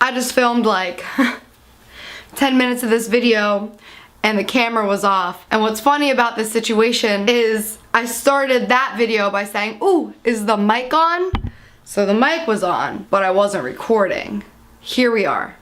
I just filmed like 10 minutes of this video and the camera was off. And what's funny about this situation is I started that video by saying, ooh, is the mic on? So the mic was on, but I wasn't recording. Here we are.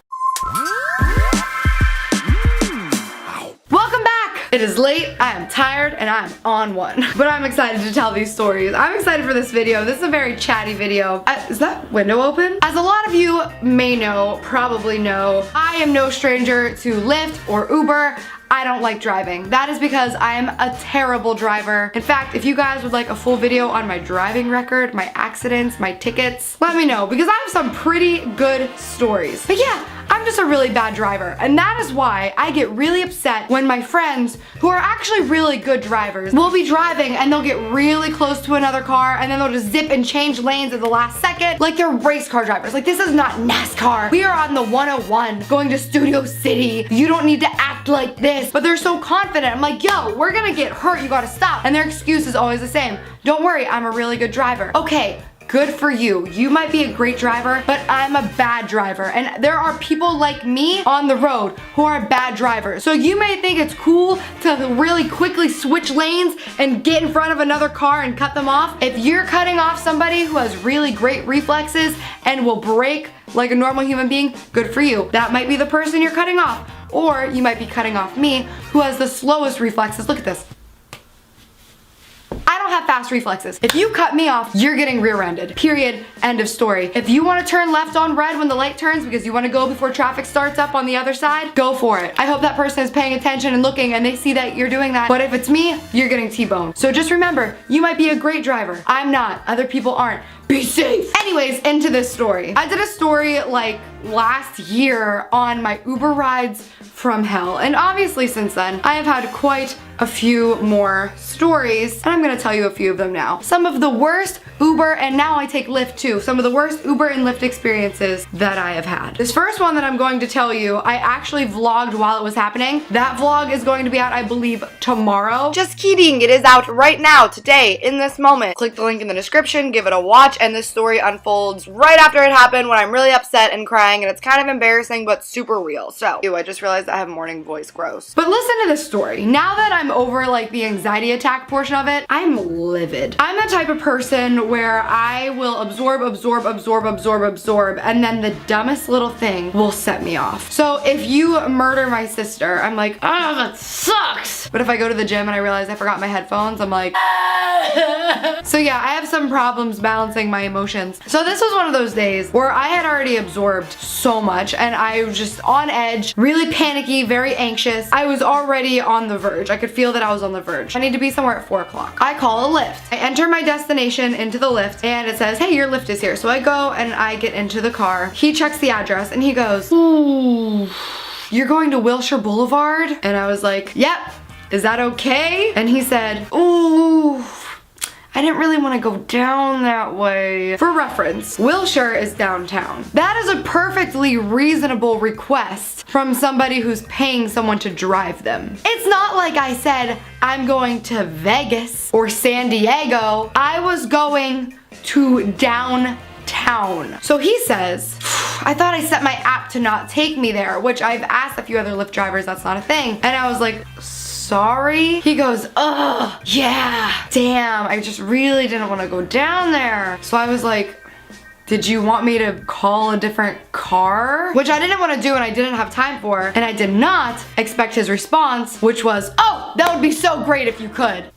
Welcome back! It is late, I am tired, and I'm on one. But I'm excited to tell these stories. I'm excited for this video. This is a very chatty video. Is that window open? As a lot of you may know, probably know, I am no stranger to Lyft or Uber. I don't like driving. That is because I am a terrible driver. In fact, if you guys would like a full video on my driving record, my accidents, my tickets, let me know because I have some pretty good stories. But yeah, I'm just a really bad driver, and that is why I get really upset when my friends, who are actually really good drivers, will be driving and they'll get really close to another car and then they'll just zip and change lanes at the last second like they're race car drivers. Like, this is not NASCAR. We are on the 101 going to Studio City. You don't need to act like this. But they're so confident. I'm like, yo, we're gonna get hurt. You gotta stop. And their excuse is always the same. Don't worry, I'm a really good driver. Okay. Good for you. You might be a great driver, but I'm a bad driver. And there are people like me on the road who are bad drivers. So you may think it's cool to really quickly switch lanes and get in front of another car and cut them off. If you're cutting off somebody who has really great reflexes and will brake like a normal human being, good for you. That might be the person you're cutting off. Or you might be cutting off me, who has the slowest reflexes. Look at this. I don't have fast reflexes. If you cut me off, you're getting rear-ended. Period. End of story. If you want to turn left on red when the light turns because you want to go before traffic starts up on the other side, go for it. I hope that person is paying attention and looking and they see that you're doing that. But if it's me, you're getting T-boned. So just remember, you might be a great driver. I'm not. Other people aren't. Be safe. Anyways, into this story. I did a story like last year on my Uber rides from hell. And obviously since then, I have had quite a few more stories, and I'm gonna tell you a few of them now. Some of the worst Uber, and now I take Lyft too, some of the worst Uber and Lyft experiences that I have had. This first one that I'm going to tell you, I actually vlogged while it was happening. That vlog is going to be out, I believe, tomorrow. Just kidding, it is out right now, today, in this moment. Click the link in the description, give it a watch, and this story unfolds right after it happened when I'm really upset and crying, and it's kind of embarrassing, but super real. So, ew, I just realized I have morning voice, gross. But listen to this story. Now that I'm over like the anxiety attack portion of it, I'm livid. I'm the type of person where I will absorb, and then the dumbest little thing will set me off. So if you murder my sister, I'm like, oh, that sucks. But if I go to the gym and I realize I forgot my headphones, I'm like, so yeah, I have some problems balancing my emotions. So this was one of those days where I had already absorbed so much and I was just on edge, really panicky, very anxious. I was already on the verge. I could feel that I was on the verge. I need to be somewhere at 4 o'clock. I call a Lyft. I enter my destination into the Lyft and it says, hey, your Lyft is here. So I go and I get into the car. He checks the address and he goes, ooh, you're going to Wilshire Boulevard? And I was like, yep. Is that okay? And he said, ooh, I didn't really want to go down that way. For reference, Wilshire is downtown. That is a perfectly reasonable request from somebody who's paying someone to drive them. It's not like I said, I'm going to Vegas or San Diego. I was going to downtown. So he says, I thought I set my app to not take me there, which I've asked a few other Lyft drivers, that's not a thing. And I was like, sorry? He goes, ugh, yeah, damn, I just really didn't want to go down there. So I was like, did you want me to call a different car? Which I didn't want to do and I didn't have time for. And I did not expect his response, which was, oh, that would be so great if you could.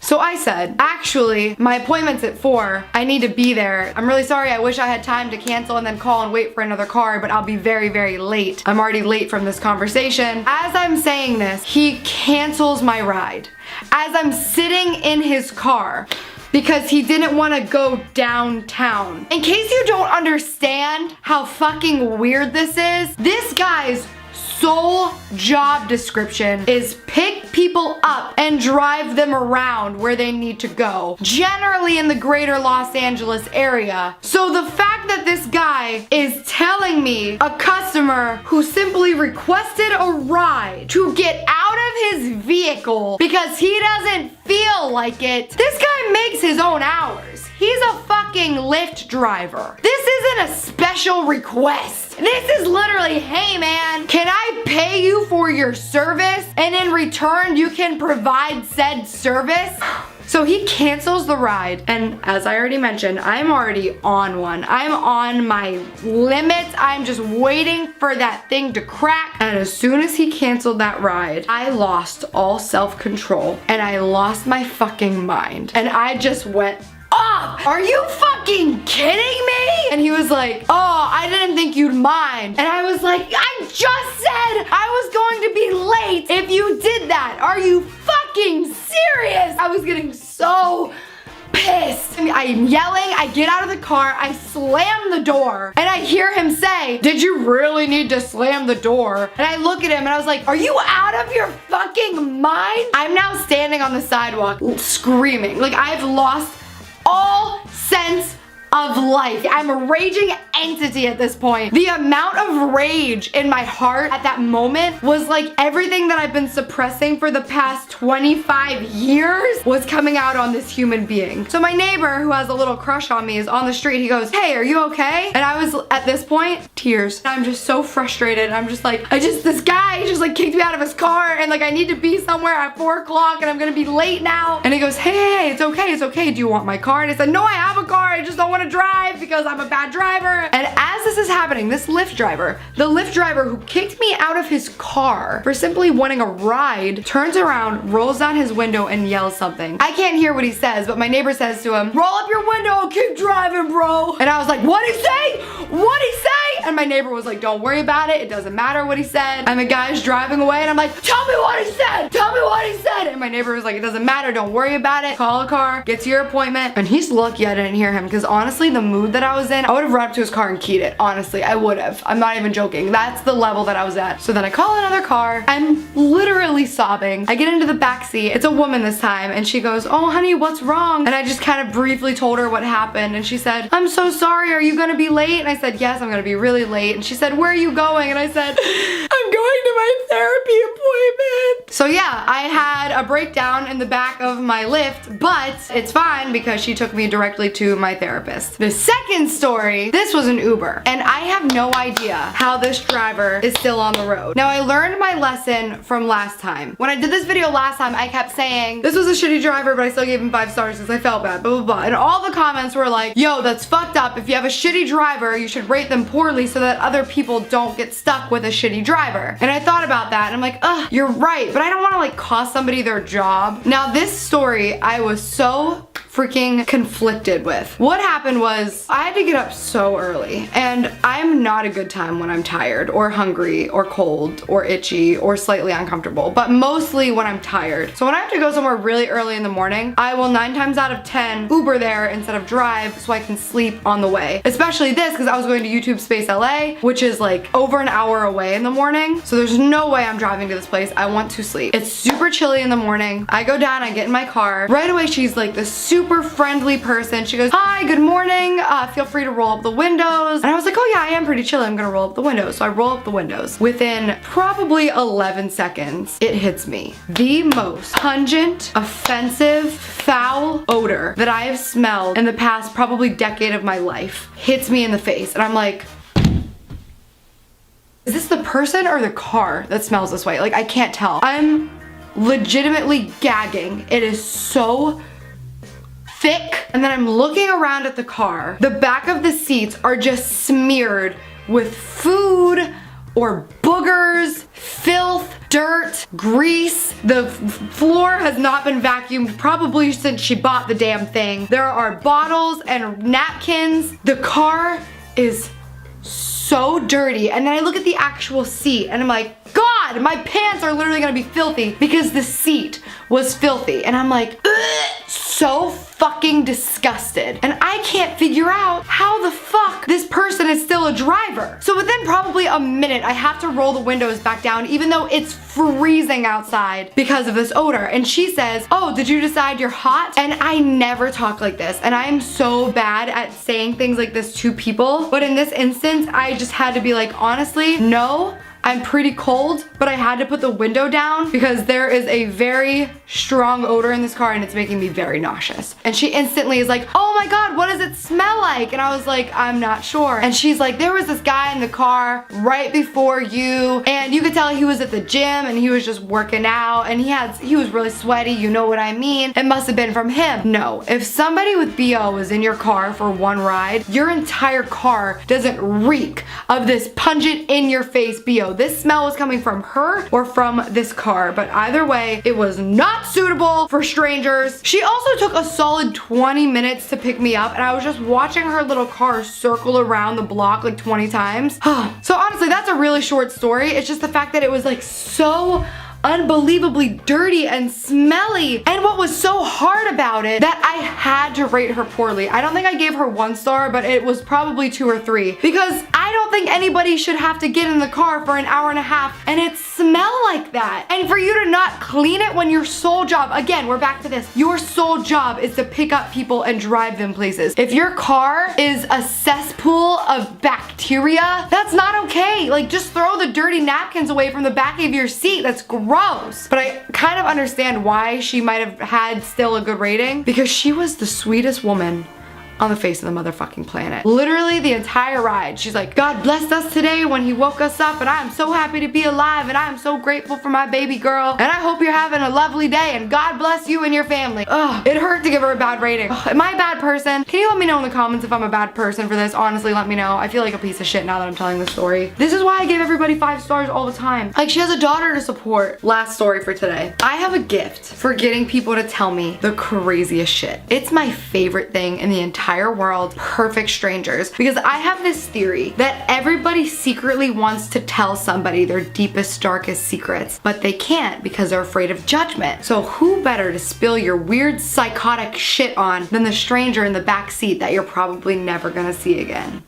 So I said, actually, my appointment's at 4. I need to be there. I'm really sorry. I wish I had time to cancel and then call and wait for another car, but I'll be very, very late. I'm already late from this conversation. As I'm saying this, he cancels my ride. As I'm sitting in his car, because he didn't want to go downtown. In case you don't understand how fucking weird this is, this guy's sole job description is pick people up and drive them around where they need to go, generally in the greater Los Angeles area. So the fact that this guy is telling me, a customer who simply requested a ride, to get out of his vehicle because he doesn't feel like it, this guy makes his own hours. He's a fucking Lyft driver. This isn't a special request. This is literally, hey man, can I pay you for your service and in return you can provide said service? So he cancels the ride, and as I already mentioned, I'm already on one. I'm on my limits. I'm just waiting for that thing to crack. And as soon as he canceled that ride, I lost all self-control and I lost my fucking mind. And I just went off. Are you fucking kidding me? And he was like, oh, I didn't think you'd mind. And I was like, I just said I was going to be late if you did that. Are you fucking serious? I was getting so pissed. I'm yelling, I get out of the car, I slam the door, and I hear him say, did you really need to slam the door? And I look at him and I was like, are you out of your fucking mind? I'm now standing on the sidewalk screaming. Like, I've lost all sense of life. I'm a raging entity at this point. The amount of rage in my heart at that moment was like everything that I've been suppressing for the past 25 years was coming out on this human being. So my neighbor, who has a little crush on me, is on the street. He goes, hey, are you okay? And I was, at this point, tears. I'm just so frustrated. I'm just like, this guy just like kicked me out of his car and like I need to be somewhere at 4 o'clock and I'm gonna be late now. And he goes, hey, it's okay. Do you want my car? And I said, no, I have a car. I just don't want to drive because I'm a bad driver. And as this is happening, the Lyft driver who kicked me out of his car for simply wanting a ride, turns around, rolls down his window and yells something. I can't hear what he says, but my neighbor says to him, roll up your window and keep driving, bro. And I was like, what'd he say? What'd he say? And my neighbor was like, don't worry about it. It doesn't matter what he said. And the guy's driving away and I'm like, tell me what he said. Tell me what he said. And my neighbor was like, it doesn't matter. Don't worry about it. Call a car, get to your appointment. And he's lucky I didn't hear him because honestly, the mood that I was in, I would have run up to his car and keyed it. Honestly, I would have. I'm not even joking. That's the level that I was at. So then I call another car. I'm literally sobbing. I get into the back seat. It's a woman this time. And she goes, oh, honey, what's wrong? And I just kind of briefly told her what happened. And she said, I'm so sorry. Are you going to be late? And I said, yes, I'm going to be really late. And she said, where are you going? And I said, I'm going to my therapy appointment. So yeah, I had a breakdown in the back of my Lyft, but it's fine because she took me directly to my therapist. The second story, this was an Uber, and I have no idea how this driver is still on the road. Now, I learned my lesson from last time. When I did this video last time, I kept saying, this was a shitty driver, but I still gave him 5 stars because I felt bad, blah, blah, blah. And all the comments were like, yo, that's fucked up. If you have a shitty driver, you should rate them poorly so that other people don't get stuck with a shitty driver. And I thought about that, and I'm like, ugh, you're right, but I don't want to like cost somebody their job. Now, this story, I was so freaking conflicted with. What happened was I had to get up so early, and I'm not a good time when I'm tired or hungry or cold or itchy or slightly uncomfortable, but mostly when I'm tired. So when I have to go somewhere really early in the morning, I will 9 times out of 10 Uber there instead of drive so I can sleep on the way. Especially this because I was going to YouTube Space LA, which is like over an hour away in the morning. So there's no way I'm driving to this place. I want to sleep. It's super chilly in the morning. I go down, I get in my car. Right away, she's like this super friendly person. She goes, hi, good morning. Feel free to roll up the windows. And I was like, oh yeah, I am pretty chill. I'm gonna roll up the windows. So I roll up the windows. Within probably 11 seconds, it hits me. The most pungent, offensive, foul odor that I have smelled in the past probably decade of my life hits me in the face. And I'm like, is this the person or the car that smells this way? Like, I can't tell. I'm legitimately gagging. It is so thick. And then I'm looking around at the car. The back of the seats are just smeared with food or boogers, filth, dirt, grease. The floor has not been vacuumed probably since she bought the damn thing. There are bottles and napkins. The car is so dirty. And then I look at the actual seat and I'm like, God, my pants are literally gonna be filthy because the seat was filthy. And I'm like, ugh, so fucking disgusted. And I can't figure out how the fuck this person is still a driver. So within probably a minute, I have to roll the windows back down even though it's freezing outside because of this odor. And she says, oh, did you decide you're hot? And I never talk like this. And I am so bad at saying things like this to people. But in this instance, I just had to be like, honestly, no, I'm pretty cold, but I had to put the window down because there is a very strong odor in this car and it's making me very nauseous. And she instantly is like, oh my God, what does it smell like? And I was like, I'm not sure. And she's like, there was this guy in the car right before you, and you could tell he was at the gym and he was just working out and he was really sweaty, you know what I mean? It must have been from him. No, if somebody with BO was in your car for one ride, your entire car doesn't reek of this pungent in your face BO. This smell was coming from her or from this car, but either way, it was not suitable for strangers. She also took a solid 20 minutes to pick me up, and I was just watching her little car circle around the block like 20 times. So honestly, that's a really short story. It's just the fact that it was like so unbelievably dirty and smelly, and what was so hard about it that I had to rate her poorly. I don't think I gave her 1 star, but it was probably 2 or 3, because I don't think anybody should have to get in the car for an hour and a half and it smell like that, and for you to not clean it when your sole job, again, we're back to this, your sole job is to pick up people and drive them places. If your car is a cesspool of bacteria, that's not okay. Like, just throw the dirty napkins away from the back of your seat. That's gross. But I kind of understand why she might have had still a good rating, because she was the sweetest woman on the face of the motherfucking planet. Literally the entire ride. She's like, God blessed us today when he woke us up, and I am so happy to be alive, and I am so grateful for my baby girl, and I hope you're having a lovely day, and God bless you and your family. Ugh, it hurt to give her a bad rating. Ugh, am I a bad person? Can you let me know in the comments if I'm a bad person for this? Honestly, let me know. I feel like a piece of shit now that I'm telling this story. This is why I give everybody 5 stars all the time. Like, she has a daughter to support. Last story for today. I have a gift for getting people to tell me the craziest shit. It's my favorite thing in the entire world, perfect strangers, because I have this theory that everybody secretly wants to tell somebody their deepest, darkest secrets, but they can't because they're afraid of judgment. So who better to spill your weird, psychotic shit on than the stranger in the back seat that you're probably never gonna see again?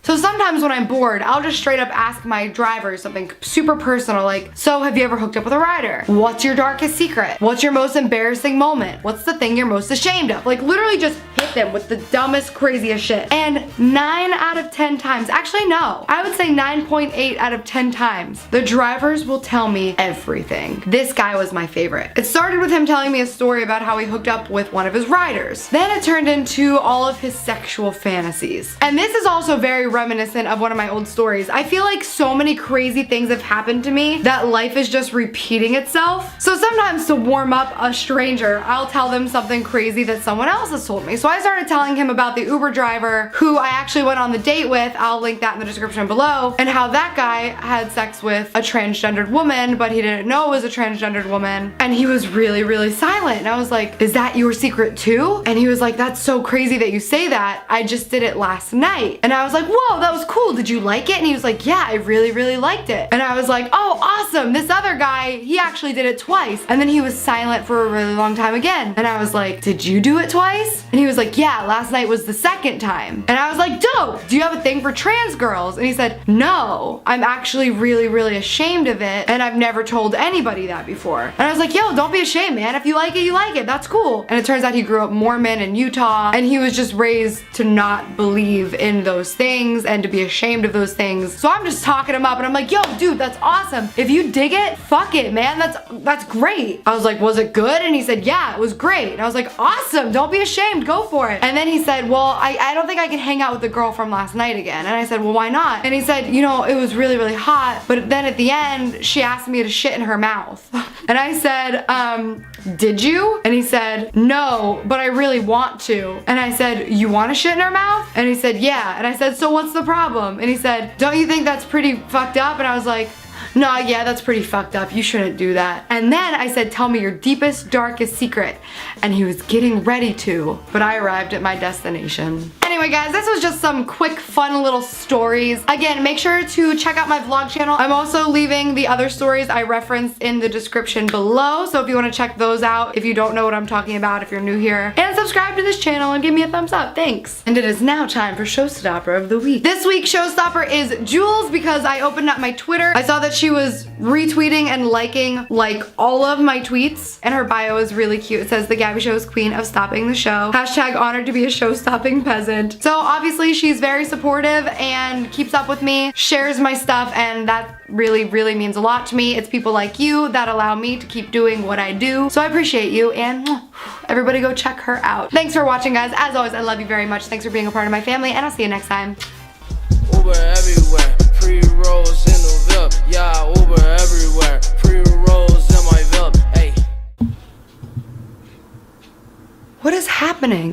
So sometimes when I'm bored, I'll just straight up ask my driver something super personal, like, so have you ever hooked up with a rider? What's your darkest secret? What's your most embarrassing moment? What's the thing you're most ashamed of? Like, literally just hit them with the dumbest, craziest shit. And 9 out of 10 times, actually no, I would say 9.8 out of 10 times, the drivers will tell me everything. This guy was my favorite. It started with him telling me a story about how he hooked up with one of his riders. Then it turned into all of his sexual fantasies. And this is also very reminiscent of one of my old stories. I feel like so many crazy things have happened to me that life is just repeating itself. So sometimes to warm up a stranger, I'll tell them something crazy that someone else has told me. So I started telling him about the Uber driver who I actually went on the date with, I'll link that in the description below, and how that guy had sex with a transgendered woman, but he didn't know it was a transgendered woman, and he was really, really silent. And I was like, is that your secret too? And he was like, that's so crazy that you say that. I just did it last night. And I was like, whoa, that was cool. Did you like it? And he was like, yeah, I really, really liked it. And I was like, oh, awesome. This other guy, he actually did it twice. And then he was silent for a really long time again. And I was like, did you do it twice? And he was like, yeah, last night was the second time. And I was like, dope. Do you have a thing for trans girls? And he said, no, I'm actually really, really ashamed of it. And I've never told anybody that before. And I was like, yo, don't be ashamed, man. If you like it, you like it. That's cool. And it turns out he grew up Mormon in Utah, and he was just raised to not believe in those things and to be ashamed of those things. So I'm just talking him up, and I'm like, yo, dude, that's awesome. If you dig it, fuck it, man. That's great. I was like, was it good? And he said, yeah, it was great. And I was like, awesome. Don't be ashamed. Go for it. And then he said, well, I don't think I can hang out with the girl from last night again. And I said, well, why not? And he said, you know, it was really, really hot, but then at the end, she asked me to shit in her mouth. And I said, did you? And he said, no, but I really want to. And I said, you want to shit in her mouth? And he said, yeah. And I said, so what's the problem? And he said, don't you think that's pretty fucked up? And I was like, no, yeah, that's pretty fucked up. You shouldn't do that. And then I said, tell me your deepest, darkest secret. And he was getting ready to, but I arrived at my destination. Anyway, guys, this was just some quick, fun little stories. Again, make sure to check out my vlog channel. I'm also leaving the other stories I referenced in the description below. So if you want to check those out, if you don't know what I'm talking about, if you're new here, and subscribe to this channel and give me a thumbs up. Thanks. And it is now time for Showstopper of the Week. This week's Showstopper is Jules, because I opened up my Twitter. I saw that she she was retweeting and liking like all of my tweets, and her bio is really cute. It says the Gabby Show is queen of stopping the show. Hashtag honored to be a show-stopping peasant. So obviously she's very supportive and keeps up with me, shares my stuff, and that really, really means a lot to me. It's people like you that allow me to keep doing what I do. So I appreciate you, and everybody go check her out. Thanks for watching, guys. As always, I love you very much. Thanks for being a part of my family, and I'll see you next time. Uber everywhere, pre-rolls in the VIP. Yeah, Uber everywhere, pre-rolls in my VIP. Hey. What is happening?